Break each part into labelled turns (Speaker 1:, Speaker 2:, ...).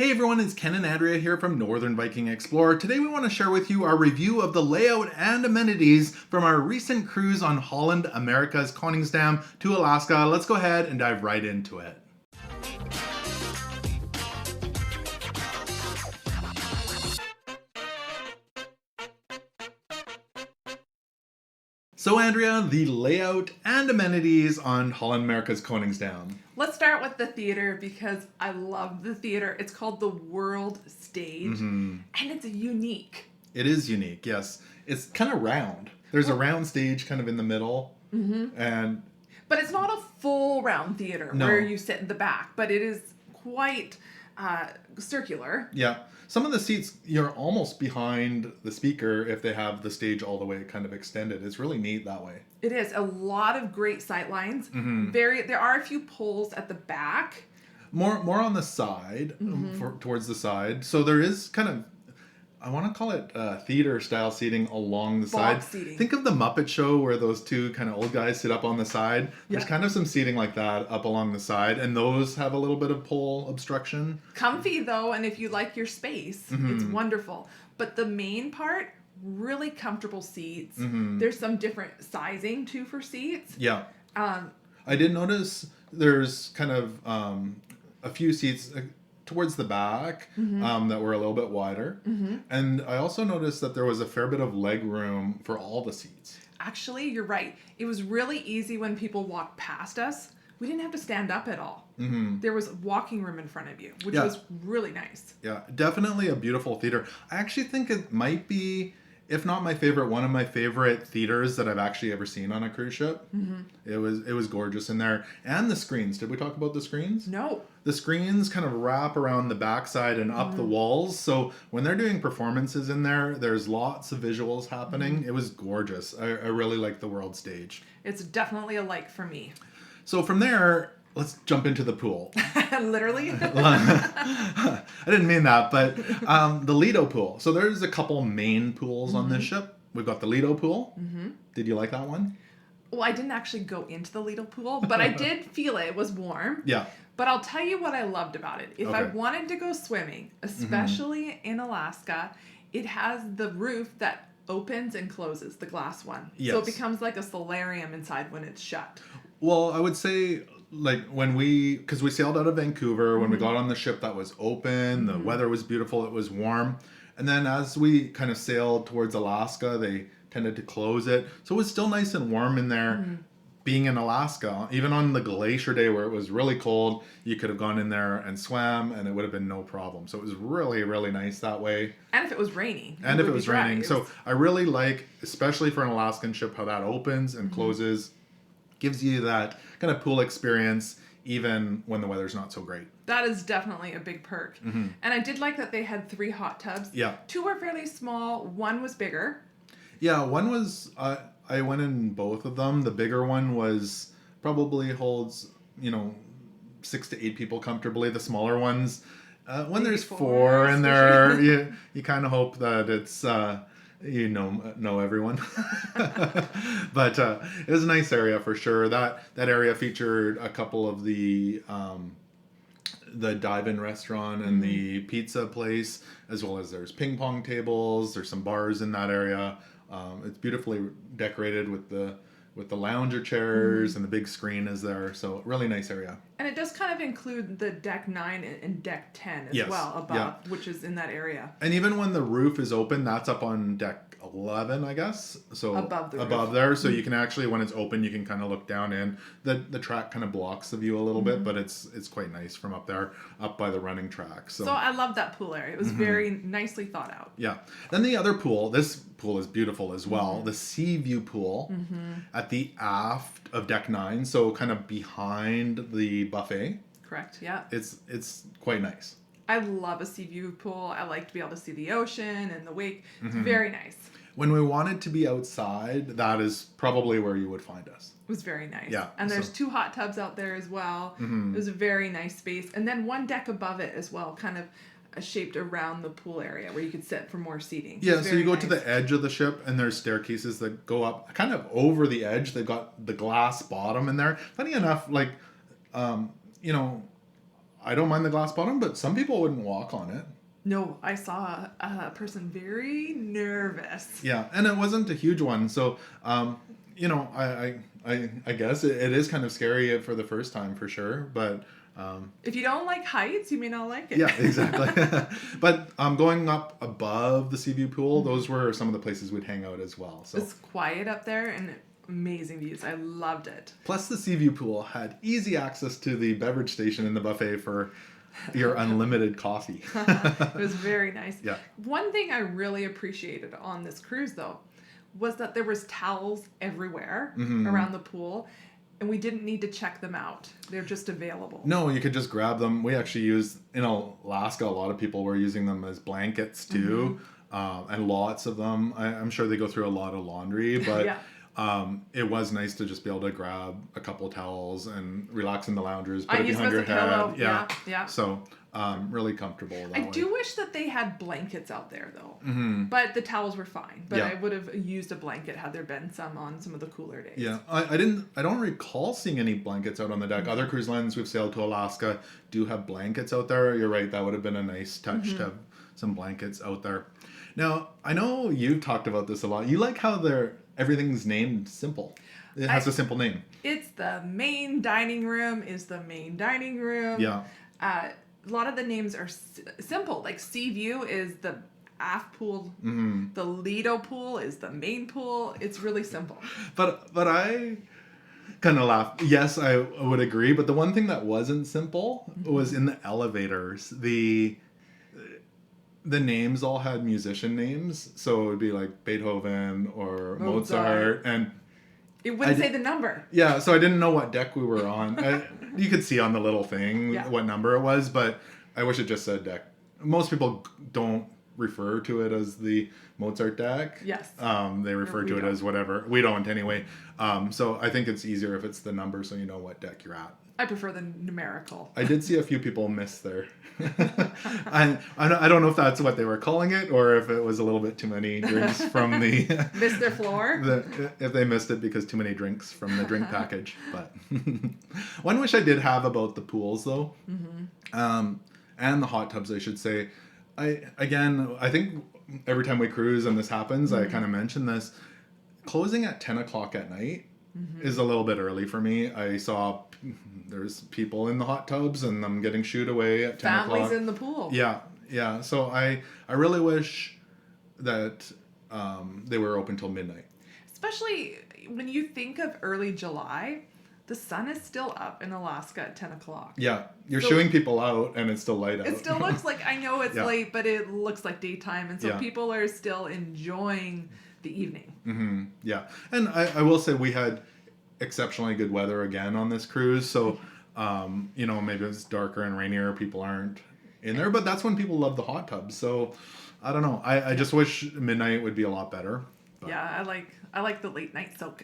Speaker 1: Hey everyone, it's Ken and Andrea here from Northern Viking Explorer. Today we want to share with you our review of the layout and amenities from our recent cruise on Holland America's Koningsdam to Alaska. Let's go ahead and dive right into it. So Andrea, the layout and amenities on Holland America's Koningsdam.
Speaker 2: Let's start with the theater because I love the theater. It's called the World Stage and it's unique.
Speaker 1: It is unique, yes. It's kind of round. There's a round stage kind of in the middle.
Speaker 2: But it's not a full round theater where you sit in the back, but it is quite circular.
Speaker 1: Yeah. Some of the seats, you're almost behind the speaker if they have the stage all the way kind of extended. It's really neat that way.
Speaker 2: It is a lot of great sight lines. There are a few poles at the back.
Speaker 1: More on the side, towards the side. So there is kind of, I want to call it theater style seating along the side.
Speaker 2: Seating.
Speaker 1: Think of the Muppet Show where those two kind of old guys sit up on the side. There's kind of some seating like that up along the side, and those have a little bit of pole obstruction.
Speaker 2: Comfy though, and if you like your space, it's wonderful. But the main part, really comfortable seats. There's some different sizing too for seats.
Speaker 1: Yeah. I did notice there's kind of a few seats towards the back that were a little bit wider. And I also noticed that there was a fair bit of leg room for all the seats.
Speaker 2: Actually, you're right. It was really easy when people walked past us. We didn't have to stand up at all. There was walking room in front of you, which was really nice. Yeah,
Speaker 1: definitely a beautiful theater. I actually think it might be, if not my favorite, one of my favorite theaters that I've actually ever seen on a cruise ship. It was gorgeous in there. And the screens. Did we talk about the screens?
Speaker 2: No.
Speaker 1: The screens kind of wrap around the backside and up the walls. So when they're doing performances in there, there's lots of visuals happening. It was gorgeous. I really like the world stage.
Speaker 2: It's definitely a like for me.
Speaker 1: So from there, let's jump into the pool.
Speaker 2: Literally?
Speaker 1: I didn't mean that, but the Lido pool. So there's a couple main pools on this ship. We've got the Lido pool. Did you like that one?
Speaker 2: Well, I didn't actually go into the Lido pool, but I did feel it was warm.
Speaker 1: Yeah.
Speaker 2: But I'll tell you what I loved about it. If I wanted to go swimming, especially in Alaska, it has the roof that opens and closes, the glass one.
Speaker 1: Yes.
Speaker 2: So it becomes like a solarium inside when it's shut.
Speaker 1: Well, I would say, like, because we sailed out of Vancouver, when we got on the ship, that was open, the weather was beautiful, it was warm. And then as we kind of sailed towards Alaska, they tended to close it. So it was still nice and warm in there. Being in Alaska, even on the glacier day where it was really cold, you could have gone in there and swam and it would have been no problem. So it was really, really nice that way.
Speaker 2: And if it was raining.
Speaker 1: And if it was raining. So I really like, especially for an Alaskan ship, how that opens and closes. Gives you that kind of pool experience even when the weather's not so great.
Speaker 2: That is definitely a big perk. And I did like that they had 3 hot tubs.
Speaker 1: Yeah.
Speaker 2: 2 were fairly small, 1 was bigger.
Speaker 1: Yeah, one was, I went in both of them. The bigger one probably holds, 6 to 8 people comfortably. The smaller ones, when there's 4 in there, you kind of hope that it's, know everyone. But it was a nice area for sure. That area featured a couple of the dive-in restaurant and the pizza place, as well as there's ping pong tables. There's some bars in that area. It's beautifully decorated with the lounger chairs and the big screen is there. So really nice area.
Speaker 2: And it does kind of include the deck 9 and deck 10 as well above, which is in that area.
Speaker 1: And even when the roof is open, that's up on deck 11, I guess. So above there. So you can actually, when it's open, you can kind of look down in. The track kind of blocks the view a little bit, but it's quite nice from up there, up by the running track. So
Speaker 2: I love that pool area. It was very nicely thought out.
Speaker 1: Yeah. Then the other pool, this pool is beautiful as well. The sea view pool at the aft of deck 9. So kind of behind the buffet.
Speaker 2: Correct, yeah.
Speaker 1: It's quite nice.
Speaker 2: I love a sea view pool. I like to be able to see the ocean and the wake. It's very nice.
Speaker 1: When we wanted to be outside, that is probably where you would find us.
Speaker 2: It was very nice.
Speaker 1: Yeah.
Speaker 2: And there's 2 hot tubs out there as well. It was a very nice space. And then 1 deck above it as well, kind of shaped around the pool area where you could sit for more seating.
Speaker 1: Yeah, so you go to the edge of the ship and there's staircases that go up kind of over the edge. They've got the glass bottom in there. Funny enough, like, I don't mind the glass bottom, but some people wouldn't walk on it.
Speaker 2: No, I saw a person very nervous.
Speaker 1: Yeah, and it wasn't a huge one, so you know, I guess it is kind of scary for the first time for sure, but
Speaker 2: if you don't like heights, you may not like it.
Speaker 1: yeah, exactly. But going up above the sea view pool, those were some of the places we'd hang out as well. So
Speaker 2: it's quiet up there and amazing views. I loved it.
Speaker 1: plus the sea view pool had easy access to the beverage station in the buffet for your unlimited coffee.
Speaker 2: It was very nice.
Speaker 1: Yeah.
Speaker 2: One thing I really appreciated on this cruise, though, was that there was towels everywhere around the pool, and we didn't need to check them out. They're just available.
Speaker 1: No, you could just grab them. We actually used, in Alaska, a lot of people were using them as blankets too, and lots of them. I'm sure they go through a lot of laundry, but
Speaker 2: Yeah.
Speaker 1: It was nice to just be able to grab a couple of towels and relax in the loungers, put
Speaker 2: I
Speaker 1: it
Speaker 2: used
Speaker 1: behind
Speaker 2: them
Speaker 1: your
Speaker 2: as a
Speaker 1: head.
Speaker 2: pillow. Yeah.
Speaker 1: So really comfortable that
Speaker 2: I
Speaker 1: way.
Speaker 2: do wish that they had blankets out there, though.
Speaker 1: Mm-hmm.
Speaker 2: But the towels were fine. But
Speaker 1: Yeah.
Speaker 2: I would have used a blanket had there been some on some of the cooler days.
Speaker 1: Yeah, I don't recall seeing any blankets out on the deck. Other cruise lines we've sailed to Alaska do have blankets out there. You're right, that would have been a nice touch to have some blankets out there. Now, I know you've talked about this a lot. You like how everything's named simple. It has a simple name.
Speaker 2: It's the main dining room is the main dining room.
Speaker 1: Yeah.
Speaker 2: A lot of the names are simple. Like Sea View is the aft pool. The Lido pool is the main pool. It's really simple.
Speaker 1: But I kind of laugh. Yes, I would agree. But the one thing that wasn't simple was in the elevators. The names all had musician names, so it would be like Beethoven or Mozart, and
Speaker 2: It wouldn't say the number.
Speaker 1: yeah, so I didn't know what deck we were on. You could see on the little thing what number it was, but I wish it just said deck. Most people don't refer to it as the Mozart deck.
Speaker 2: Yes.
Speaker 1: They refer to it as whatever. We don't anyway. So I think it's easier if it's the number so you know what deck you're at.
Speaker 2: I prefer the numerical.
Speaker 1: I did see a few people miss there. I don't know if that's what they were calling it or if it was a little bit too many drinks from the...
Speaker 2: Missed their floor?
Speaker 1: If they missed it because too many drinks from the drink package. But one wish I did have about the pools, though, and the hot tubs, I should say. I think every time we cruise and this happens, I kind of mention this. Closing at 10 o'clock at night is a little bit early for me. I saw there's people in the hot tubs and them getting shooed away at 10 o'clock.
Speaker 2: Families in the pool.
Speaker 1: Yeah. So I really wish that they were open till midnight.
Speaker 2: Especially when you think of early July, the sun is still up in Alaska at 10 o'clock.
Speaker 1: Yeah, you're shooing people out and it's still light out.
Speaker 2: It still looks like, I know it's late, but it looks like daytime. And so people are still enjoying the evening.
Speaker 1: Yeah, and I will say we had exceptionally good weather again on this cruise. So, maybe it's darker and rainier. People aren't in there, but that's when people love the hot tubs. So, I don't know. I just wish midnight would be a lot better. But.
Speaker 2: Yeah, I like the late night soak.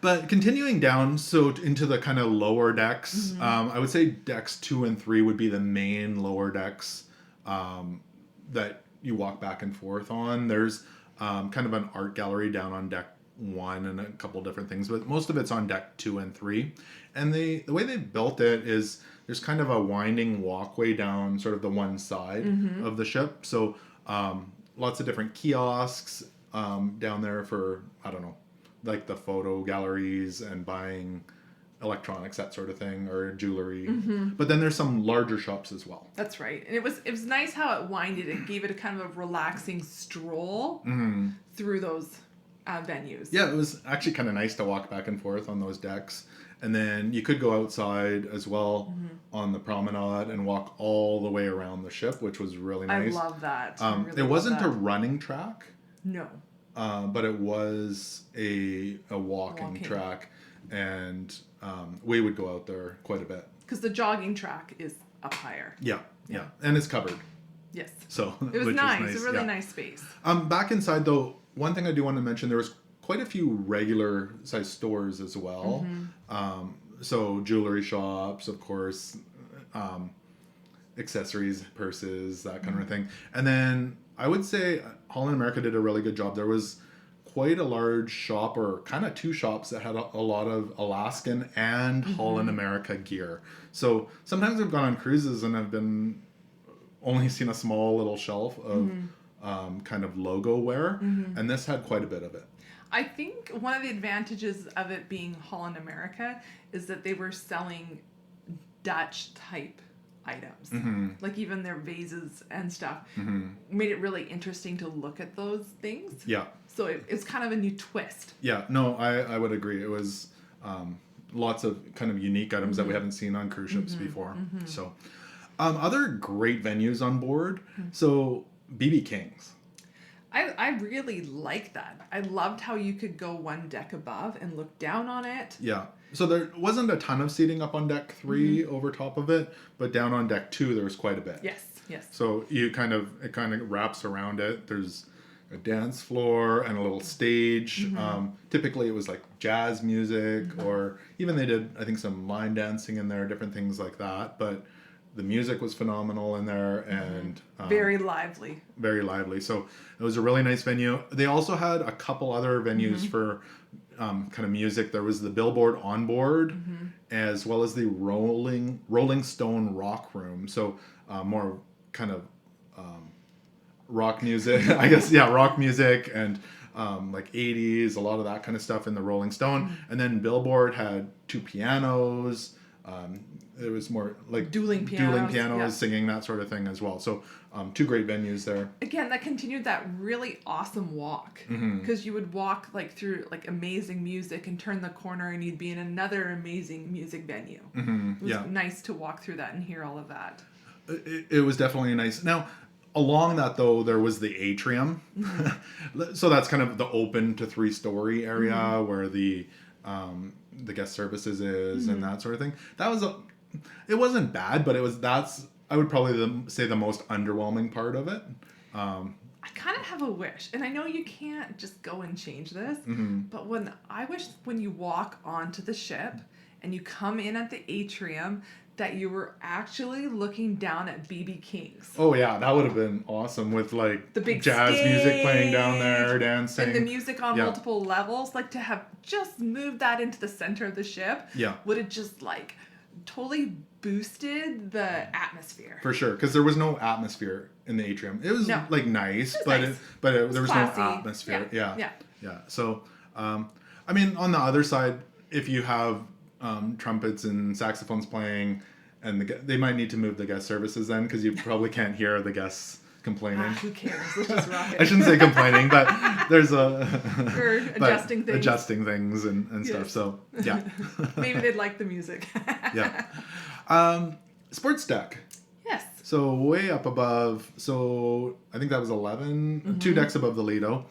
Speaker 1: But continuing down, so into the kind of lower decks, I would say decks 2 and 3 would be the main lower decks that you walk back and forth on. There's kind of an art gallery down on deck 1 and a couple different things, but most of it's on deck 2 and 3. And the way they built it is there's kind of a winding walkway down sort of the one side of the ship. So lots of different kiosks down there for, I don't know, like the photo galleries and buying electronics, that sort of thing, or jewelry. But then there's some larger shops as well.
Speaker 2: That's right. And it was nice how it winded. It gave it a kind of a relaxing stroll through those venues.
Speaker 1: Yeah, it was actually kind of nice to walk back and forth on those decks. And then you could go outside as well on the promenade and walk all the way around the ship, which was really nice.
Speaker 2: I love that.
Speaker 1: It wasn't a running track.
Speaker 2: No.
Speaker 1: But it was a walking track, and we would go out there quite a bit.
Speaker 2: Because the jogging track is up higher.
Speaker 1: Yeah, and it's covered.
Speaker 2: Yes.
Speaker 1: So
Speaker 2: it was nice. A really nice space.
Speaker 1: Back inside though, one thing I do want to mention, there was quite a few regular size stores as well. So jewelry shops, of course, accessories, purses, that kind of thing, and then I would say Holland America did a really good job. There was quite a large shop, or kind of two shops that had a lot of Alaskan and Holland America gear. So sometimes I've gone on cruises and I've been only seen a small little shelf of kind of logo wear, and this had quite a bit of it.
Speaker 2: I think one of the advantages of it being Holland America is that they were selling Dutch type items, like even their vases and stuff, made it really interesting to look at those things.
Speaker 1: Yeah.
Speaker 2: So it's kind of a new twist.
Speaker 1: Yeah, no, I would agree. It was lots of kind of unique items that we haven't seen on cruise ships before. So, other great venues on board. So, BB King's.
Speaker 2: I really like that. I loved how you could go one deck above and look down on it.
Speaker 1: Yeah. So there wasn't a ton of seating up on deck 3 over top of it, but down on deck 2 there was quite a bit.
Speaker 2: Yes, yes.
Speaker 1: So it kind of wraps around it. There's a dance floor and a little stage. Typically it was like jazz music, or even they did, I think, some line dancing in there, different things like that. But the music was phenomenal in there, and
Speaker 2: very lively.
Speaker 1: Very lively. So it was a really nice venue. They also had a couple other venues for kind of music. There was the Billboard on board, as well as the Rolling Stone Rock Room. So more kind of rock music, I guess. Yeah, rock music and like 80s, a lot of that kind of stuff in the Rolling Stone. And then Billboard had 2 pianos. It was more like
Speaker 2: dueling pianos, yeah.
Speaker 1: Singing, that sort of thing as well. So 2 great venues there.
Speaker 2: Again, that continued that really awesome walk, because you would walk like through like amazing music and turn the corner and you'd be in another amazing music venue. It was nice to walk through that and hear all of that.
Speaker 1: It was definitely nice. Now, along that though, there was the atrium. So that's kind of the open to 3-story area where the guest services is and that sort of thing. That was it wasn't bad, but I would probably say the most underwhelming part of it.
Speaker 2: I kind of have a wish, and I know you can't just go and change this, but when you walk onto the ship and you come in at the atrium, that you were actually looking down at BB King's.
Speaker 1: Oh yeah, that would have been awesome with like
Speaker 2: the big
Speaker 1: jazz music playing down there, dancing.
Speaker 2: And the music on multiple levels. Like, to have just moved that into the center of the ship would have just like totally boosted the atmosphere.
Speaker 1: For sure, because there was no atmosphere in the atrium. It was like nice, but there was
Speaker 2: classy.
Speaker 1: No atmosphere.
Speaker 2: Yeah.
Speaker 1: So, I mean, on the other side, if you have trumpets and saxophones playing, and they might need to move the guest services then, because you probably can't hear the guests complaining.
Speaker 2: Who cares? Let's just rock it.
Speaker 1: I shouldn't say complaining, but there's or
Speaker 2: adjusting things.
Speaker 1: Adjusting things and stuff. So yeah.
Speaker 2: Maybe they'd like the music.
Speaker 1: Yeah. Sports deck.
Speaker 2: Yes.
Speaker 1: So way up above. So I think that was 11, 2 decks above the Lido.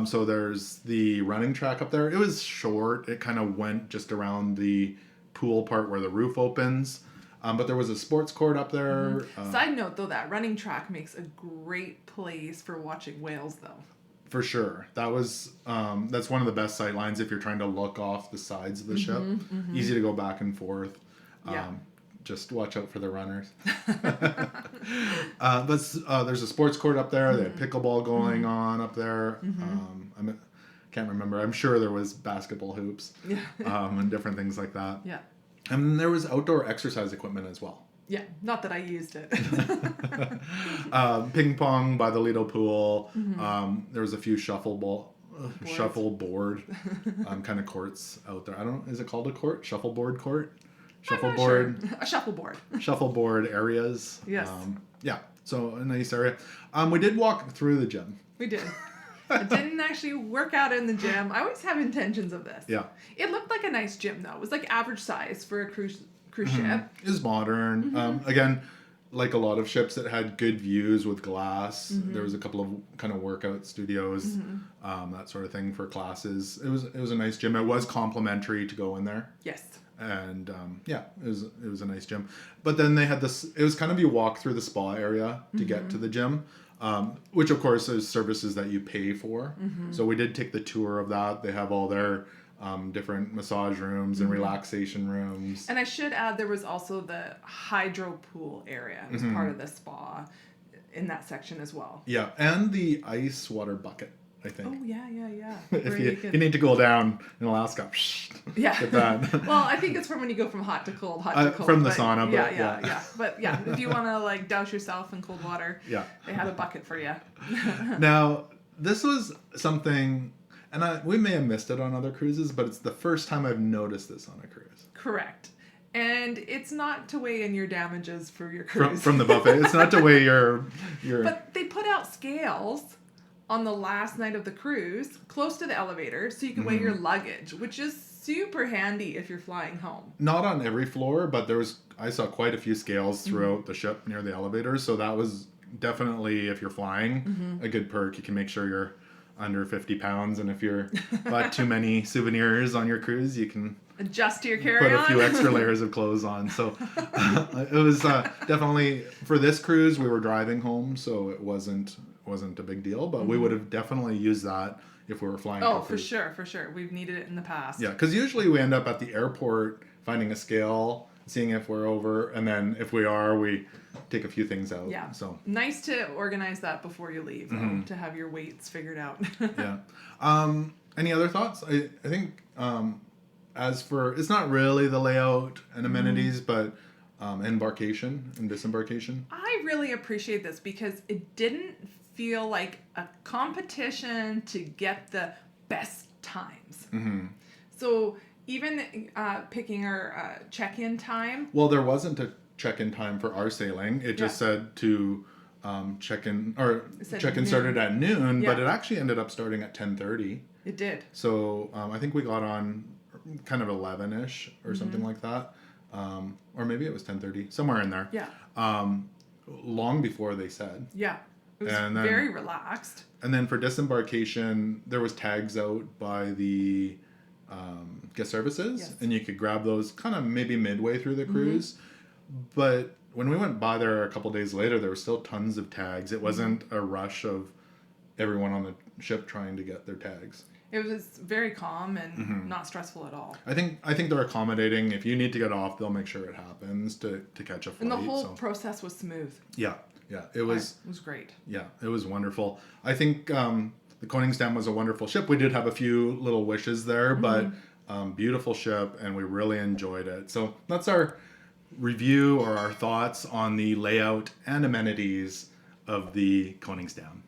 Speaker 1: So there's the running track up there. It was short. It kind of went just around the pool part where the roof opens. But there was a sports court up there.
Speaker 2: Side note, though, that running track makes a great place for watching whales, though.
Speaker 1: For sure. That was that's one of the best sight lines if you're trying to look off the sides of the ship. Easy to go back and forth. Just watch out for the runners. But there's a sports court up there. They had pickleball going on up there. I can't remember. I'm sure there was basketball hoops and different things like that.
Speaker 2: Yeah.
Speaker 1: And there was outdoor exercise equipment as well.
Speaker 2: Yeah, not that I used it.
Speaker 1: Ping pong by the Lido pool. There was a few shuffleboard kind of courts out there. I don't know, is it called a court? Shuffleboard court? Shuffleboard.
Speaker 2: Sure. A shuffleboard.
Speaker 1: Shuffleboard areas.
Speaker 2: Yes.
Speaker 1: Yeah. So a nice area. We did walk through the gym.
Speaker 2: We did. I didn't actually work out in the gym. I always have intentions of this.
Speaker 1: Yeah.
Speaker 2: It looked like a nice gym, though. It was like average size for a cruise ship.
Speaker 1: It was modern. Again, like a lot of ships that had good views with glass. There was a couple of kind of workout studios, that sort of thing for classes. It was a nice gym. It was complimentary to go in there.
Speaker 2: Yes.
Speaker 1: And it was a nice gym. But then they had this. It was kind of you walk through the spa area to get to the gym. Which of course is services that you pay for. So we did take the tour of that. They have all their different massage rooms and relaxation rooms.
Speaker 2: And I should add, there was also the hydro pool area as part of the spa in that section as well.
Speaker 1: Yeah, and the ice water bucket. I think.
Speaker 2: Oh yeah, yeah, yeah.
Speaker 1: If
Speaker 2: Where
Speaker 1: you need to cool down in Alaska,
Speaker 2: yeah.
Speaker 1: get that.
Speaker 2: Well, I think it's from when you go from hot to cold,
Speaker 1: From the sauna,
Speaker 2: yeah,
Speaker 1: but
Speaker 2: yeah. But yeah, if you want to like douse yourself in cold water,
Speaker 1: Yeah.
Speaker 2: they have a bucket for you.
Speaker 1: Now, this was something, and we may have missed it on other cruises, but it's the first time I've noticed this on a cruise.
Speaker 2: Correct. And it's not to weigh in your damages for your cruise.
Speaker 1: From the buffet. It's not to weigh your...
Speaker 2: But they put out scales on the last night of the cruise, close to the elevator, so you can weigh your luggage, which is super handy if you're flying home.
Speaker 1: Not on every floor, but I saw quite a few scales throughout the ship near the elevators, so that was definitely, if you're flying, a good perk. You can make sure you're under 50 pounds, and if you're got too many souvenirs on your cruise, you can
Speaker 2: adjust to your
Speaker 1: put
Speaker 2: carry-on.
Speaker 1: a few extra layers of clothes on. So it was definitely, for this cruise, we were driving home, so it wasn't a big deal, but we would have definitely used that if we were flying.
Speaker 2: Oh, for sure. We've needed it in the past.
Speaker 1: Yeah, because usually we end up at the airport finding a scale, seeing if we're over, and then if we are, we take a few things out.
Speaker 2: Yeah.
Speaker 1: So
Speaker 2: nice to organize that before you leave, to have your weights figured out.
Speaker 1: yeah. Any other thoughts? I think as for, it's not really the layout and amenities, but embarkation and disembarkation.
Speaker 2: I really appreciate this because it didn't feel like a competition to get the best times. So even picking our check-in time.
Speaker 1: Well, there wasn't a check-in time for our sailing. It just said to check-in, or check-in started at noon, but it actually ended up starting at 10:30.
Speaker 2: It did.
Speaker 1: So I think we got on kind of 11-ish or something like that. Or maybe it was 10:30, somewhere in there.
Speaker 2: Yeah.
Speaker 1: Long before they said.
Speaker 2: Yeah. It was
Speaker 1: And then,
Speaker 2: very relaxed.
Speaker 1: And then for disembarkation, there was tags out by the guest services, and you could grab those kind of maybe midway through the cruise. But when we went by there a couple days later, there were still tons of tags. It wasn't a rush of everyone on the ship trying to get their tags.
Speaker 2: It was very calm and not stressful at all.
Speaker 1: I think they're accommodating. If you need to get off, they'll make sure it happens to catch a flight.
Speaker 2: And the whole process was smooth.
Speaker 1: Yeah, it was
Speaker 2: great.
Speaker 1: Yeah, it was wonderful. I think the Koningsdam was a wonderful ship. We did have a few little wishes there, but beautiful ship, and we really enjoyed it. So that's our review or our thoughts on the layout and amenities of the Koningsdam.